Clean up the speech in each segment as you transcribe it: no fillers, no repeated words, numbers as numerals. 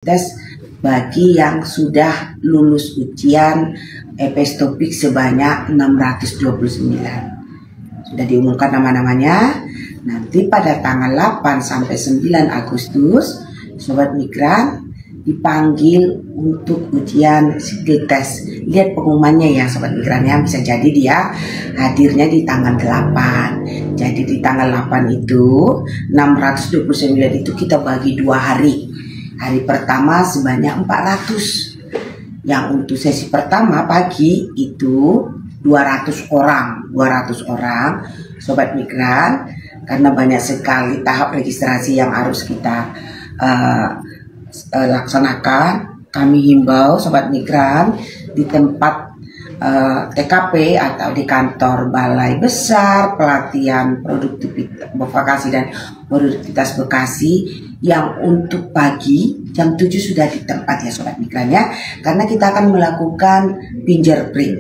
tes bagi yang sudah lulus ujian epistopik sebanyak 629. Sudah diumumkan nama-namanya. Nanti pada tanggal 8 sampai 9 Agustus, Sobat Migran dipanggil untuk ujian skill test. Lihat pengumumannya ya Sobat Migran ya, bisa jadi dia hadirnya di tanggal 8. Jadi di tanggal 8 itu 629 itu kita bagi 2 hari. Hari pertama sebanyak 400. Yang untuk sesi pertama pagi itu 200 orang Sobat Migran, karena banyak sekali tahap registrasi yang harus kita laksanakan. Kami himbau Sobat Migran di tempat TKP atau di kantor Balai Besar Pelatihan Produktivitas Vokasi dan Produktivitas Bekasi yang untuk pagi jam 7 sudah di tempat ya Sobat Migran ya, karena kita akan melakukan fingerprint,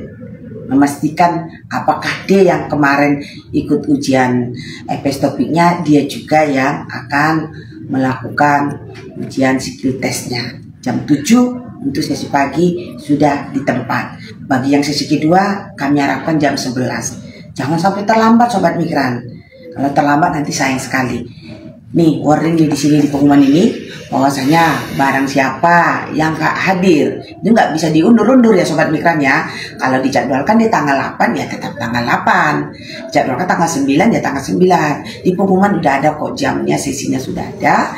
memastikan apakah dia yang kemarin ikut ujian epistopiknya dia juga yang akan melakukan ujian skill testnya. Jam 7 untuk sesi pagi sudah di tempat. Bagi yang sesi kedua kami harapkan jam 11. Jangan sampai terlambat Sobat Migran. Kalau terlambat nanti sayang sekali. Nih warning di sini di pengumuman ini bahwasanya barang siapa yang gak hadir itu nggak bisa diundur-undur ya Sobat Migran ya. Kalau dijadwalkan di tanggal 8 ya tetap tanggal 8. Jadwalkan tanggal 9 ya tanggal 9. Di pengumuman udah ada kok jamnya, sesinya sudah ada.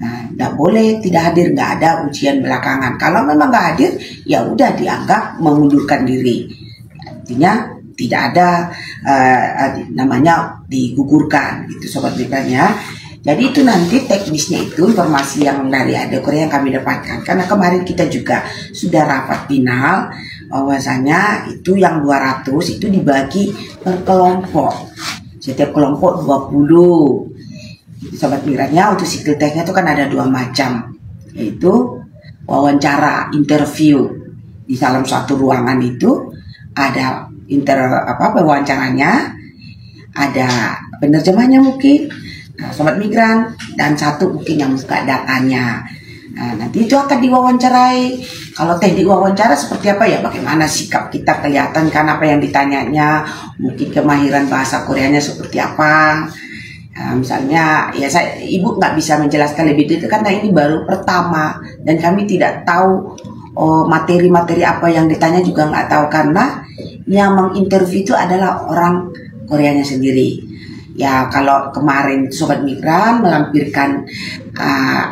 Nah, nggak boleh tidak hadir, nggak ada ujian belakangan. Kalau memang nggak hadir, ya udah dianggap mengundurkan diri. Artinya tidak ada namanya digugurkan, gitu Sobat Migran ya. Jadi itu nanti teknisnya itu informasi yang dari Adekorea yang kami dapatkan. Karena kemarin kita juga sudah rapat final, bahwasanya itu yang 200 itu dibagi per kelompok. Setiap kelompok 20. Sobat Migrannya untuk skill testnya itu kan ada 2 macam, yaitu wawancara, interview. Di dalam suatu ruangan itu ada wawancaranya, ada penerjemahnya mungkin, Sobat Migran, dan satu mungkin yang buka datanya. Nah, nanti itu akan diwawancarai. Kalau teknik wawancara seperti apa ya, bagaimana sikap kita kelihatan kan apa yang ditanyanya, mungkin kemahiran bahasa Koreanya seperti apa. Nah, misalnya ya ibu nggak bisa menjelaskan lebih detail karena ini baru pertama dan kami tidak tahu materi-materi apa yang ditanya juga nggak tahu, karena yang menginterview itu adalah orang Koreanya sendiri. Ya kalau kemarin Sobat Migran melampirkan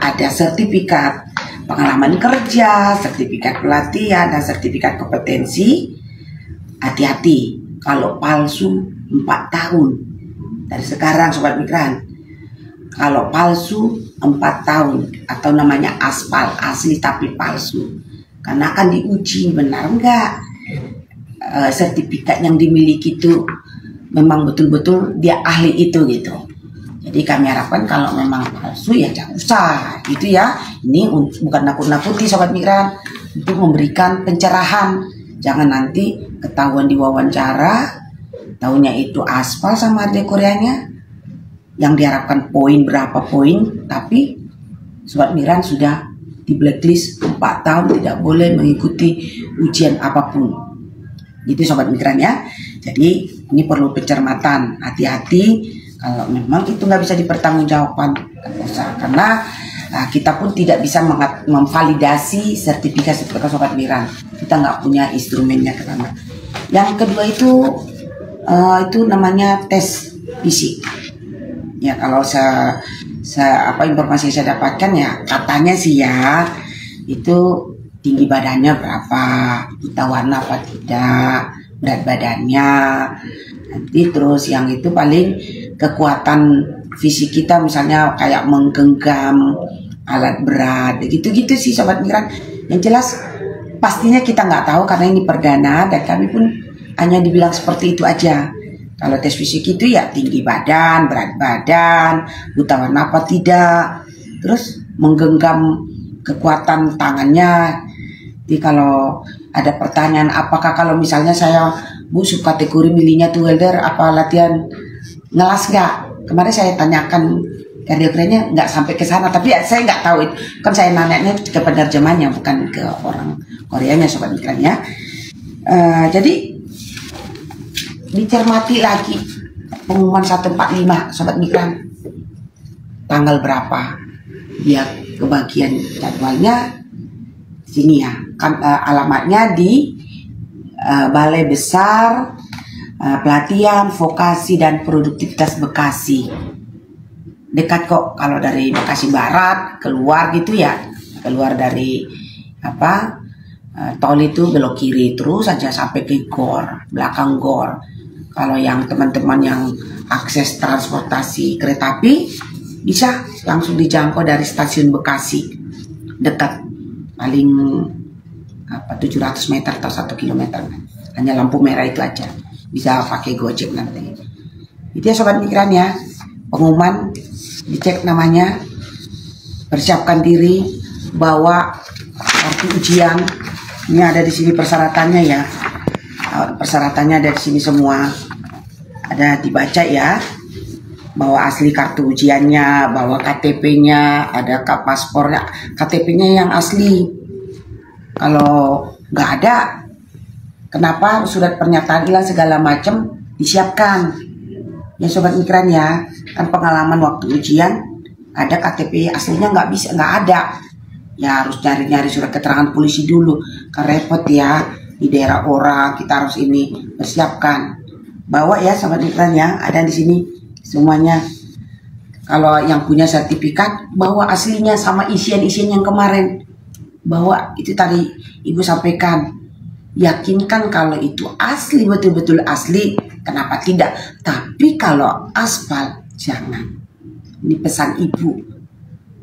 ada sertifikat pengalaman kerja, sertifikat pelatihan dan sertifikat kompetensi, hati-hati kalau palsu 4 tahun. Dari sekarang Sobat Migran, kalau palsu 4 tahun atau namanya aspal, asli tapi palsu, karena akan diuji benar enggak sertifikat yang dimiliki itu memang betul-betul dia ahli itu gitu. Jadi kami harapkan kalau memang palsu ya jangan usah gitu ya. Ini bukan nakut-nakuti Sobat Migran, untuk memberikan pencerahan. Jangan nanti ketahuan di wawancara tahunya itu aspal sama Adekoreanya, yang diharapkan poin berapa poin, tapi Sobat Migran sudah di blacklist 4 tahun tidak boleh mengikuti ujian apapun. Gitu Sobat Migran ya. Jadi ini perlu pencermatan, hati-hati kalau memang itu nggak bisa dipertanggungjawabkan, karena kita pun tidak bisa memvalidasi sertifikat Sobat Migran. Kita nggak punya instrumennya ke sana. Yang kedua itu namanya tes fisik. Ya kalau apa informasi yang saya dapatkan ya katanya sih ya itu tinggi badannya berapa, buta warna apa tidak, berat badannya. Nanti terus yang itu paling kekuatan fisik kita, misalnya kayak menggenggam alat berat, gitu-gitu sih Sobat Migran. Yang jelas pastinya kita nggak tahu karena ini perdana dan kami pun hanya dibilang seperti itu aja. Kalau tes fisik itu ya tinggi badan, berat badan, buta warna apa tidak, terus menggenggam kekuatan tangannya. Jadi kalau ada pertanyaan apakah kalau misalnya saya Bu subkategori milihnya tuh welder apa latihan ngelas nggak? Kemarin saya tanyakan KDP-nya nggak sampai ke sana, tapi ya, saya nggak tahu itu. Kan saya nanya ke penerjemahnya, bukan ke orang Koreanya, sobat migran ya. Jadi dicermati lagi pengumuman 145 sobat migran, tanggal berapa, lihat kebagian jadwalnya sini ya, kan alamatnya di Balai Besar Pelatihan Vokasi dan Produktivitas Bekasi. Dekat kok kalau dari Bekasi Barat keluar gitu ya, keluar dari tol itu belok kiri terus saja sampai ke GOR, belakang GOR. Kalau yang teman-teman yang akses transportasi kereta api bisa langsung dijangkau dari stasiun Bekasi, dekat, paling 700 meter atau 1 kilometer, hanya lampu merah itu aja, bisa pakai Gojek nanti. Itu ya sobat migran ya, pengumuman, dicek namanya, persiapkan diri, bawa kartu ujian. Ini ada di sini persyaratannya ya, persyaratannya ada di sini semua, ada dibaca ya. Bawa asli kartu ujiannya, bawa KTP-nya, ada paspornya, KTP-nya yang asli. Kalau nggak ada, kenapa surat pernyataan hilang segala macam disiapkan ya sobat migran ya. Kan pengalaman waktu ujian ada KTP aslinya nggak ada ya, harus nyari surat keterangan polisi dulu, kan repot ya di daerah orang, kita harus ini persiapkan. Bawa ya sobat migran ya, ada di sini semuanya. Kalau yang punya sertifikat, bawa aslinya sama isian yang kemarin, bawa. Itu tadi ibu sampaikan, yakinkan kalau itu asli, betul-betul asli, kenapa tidak. Tapi kalau aspal jangan. Ini pesan ibu,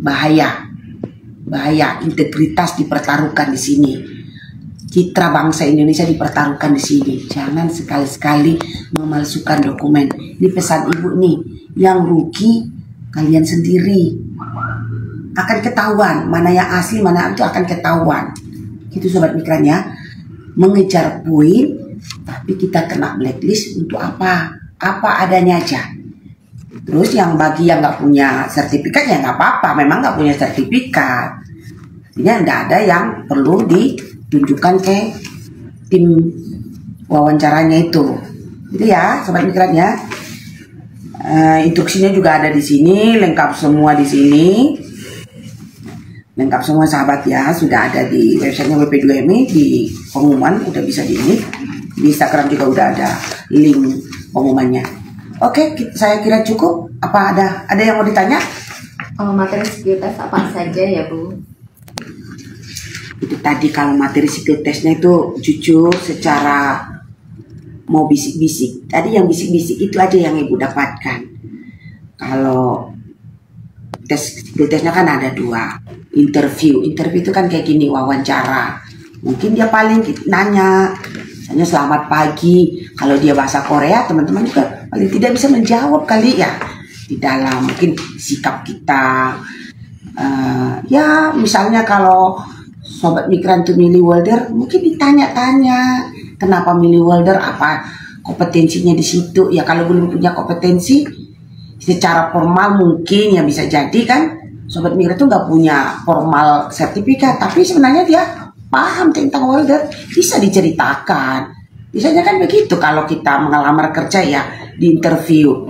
bahaya, integritas dipertaruhkan di sini, citra bangsa Indonesia dipertaruhkan di sini. Jangan sekali-sekali memalsukan dokumen. Ini pesan ibu nih, yang rugi kalian sendiri. Akan ketahuan mana yang asli, mana itu akan ketahuan. Itu sobat migran ya, mengejar poin, tapi kita kena blacklist untuk apa adanya aja. Terus yang bagi yang nggak punya sertifikat ya nggak apa-apa, memang nggak punya sertifikat, artinya nggak ada yang perlu ditunjukkan ke tim wawancaranya itu ya sobat migran ya. Instruksinya juga ada di sini, lengkap semua di sini, lengkap semua sahabat ya, sudah ada di websitenya WP2MI, di pengumuman udah bisa di Instagram juga udah ada link pengumumannya. Oke, saya kira cukup. Apa ada yang mau ditanya? Materi psikotest apa saja ya Bu? Itu tadi kalau materi psikotesnya itu jujur secara mau bisik-bisik. Tadi yang bisik-bisik itu aja yang ibu dapatkan. Kalau tes psikotesnya kan ada 2. Interview itu kan kayak gini, wawancara. Mungkin dia paling nanya, misalnya selamat pagi. Kalau dia bahasa Korea, teman-teman juga paling tidak bisa menjawab kali ya. Di dalam mungkin sikap kita, ya misalnya kalau sobat migran tuh milih welder, mungkin ditanya-tanya kenapa milih welder, apa kompetensinya di situ. Ya kalau belum punya kompetensi secara formal mungkin ya bisa jadi kan sobat migran tuh nggak punya formal sertifikat, tapi sebenarnya dia paham tentang welder, bisa diceritakan. Biasanya kan begitu kalau kita mengelamar kerja ya, di interview,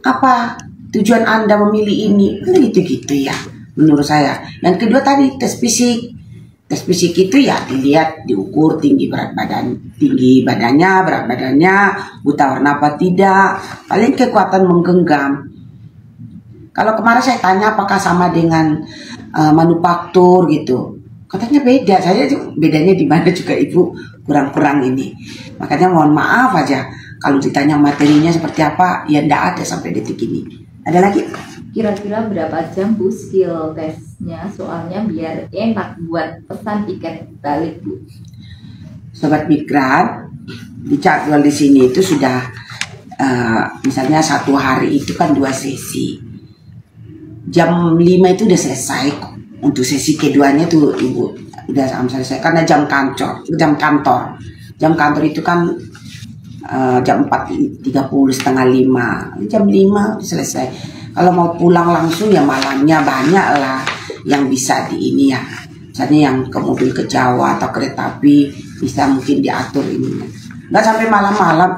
apa tujuan Anda memilih ini, gitu-gitu ya menurut saya. Yang kedua tadi tes fisik. Tes fisik itu ya dilihat, diukur tinggi badannya, berat badannya, buta warna apa tidak, paling kekuatan menggenggam. Kalau kemarin saya tanya apakah sama dengan manufaktur gitu, katanya beda. Saya bedanya di mana juga ibu kurang ini. Makanya mohon maaf aja kalau ditanya materinya seperti apa, ya enggak ada sampai detik ini. Ada lagi? Kira-kira berapa jam Bu skill testnya, soalnya biar enak buat pesan tiket balik Bu. Sobat migran, di jadwal di sini itu sudah misalnya 1 hari itu kan 2 sesi. Jam 5 itu udah selesai. Untuk sesi keduanya tuh ibu udah selesai karena jam kantor. Jam kantor itu kan jam 4.30, setengah 5, jam 5 selesai. Kalau mau pulang langsung ya malamnya banyak lah yang bisa di ini ya. Misalnya yang ke mobil ke Jawa atau kereta api bisa mungkin diatur ini. Nggak sampai malam-malam.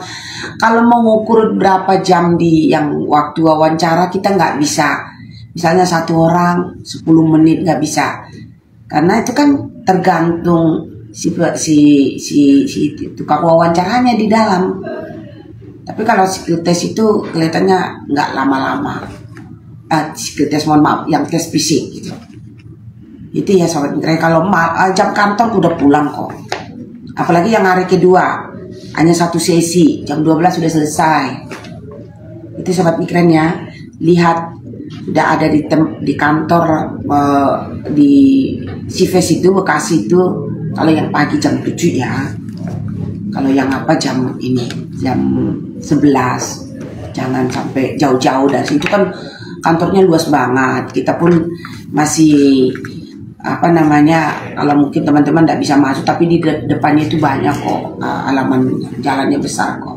Kalau mau ngukur berapa jam di yang waktu wawancara kita nggak bisa. Misalnya satu orang 10 menit nggak bisa. Karena itu kan tergantung si tukang wawancaranya di dalam. Tapi kalau skill test itu kelihatannya nggak lama-lama. Skill test mohon maaf yang tes fisik gitu. Itu ya sobat migran, kalau jam kantor udah pulang kok. Apalagi yang hari kedua hanya satu sesi, jam 12 sudah selesai. Itu sobat migran ya. Lihat udah ada di kantor di Cives itu, Bekasi itu. Kalau yang pagi jam 7 ya. Kalau yang apa jam 11. Jangan sampai jauh-jauh dari situ kan kantornya luas banget. Kita pun masih kalau mungkin teman-teman tidak bisa masuk, tapi di depannya itu banyak kok, halaman jalannya besar kok.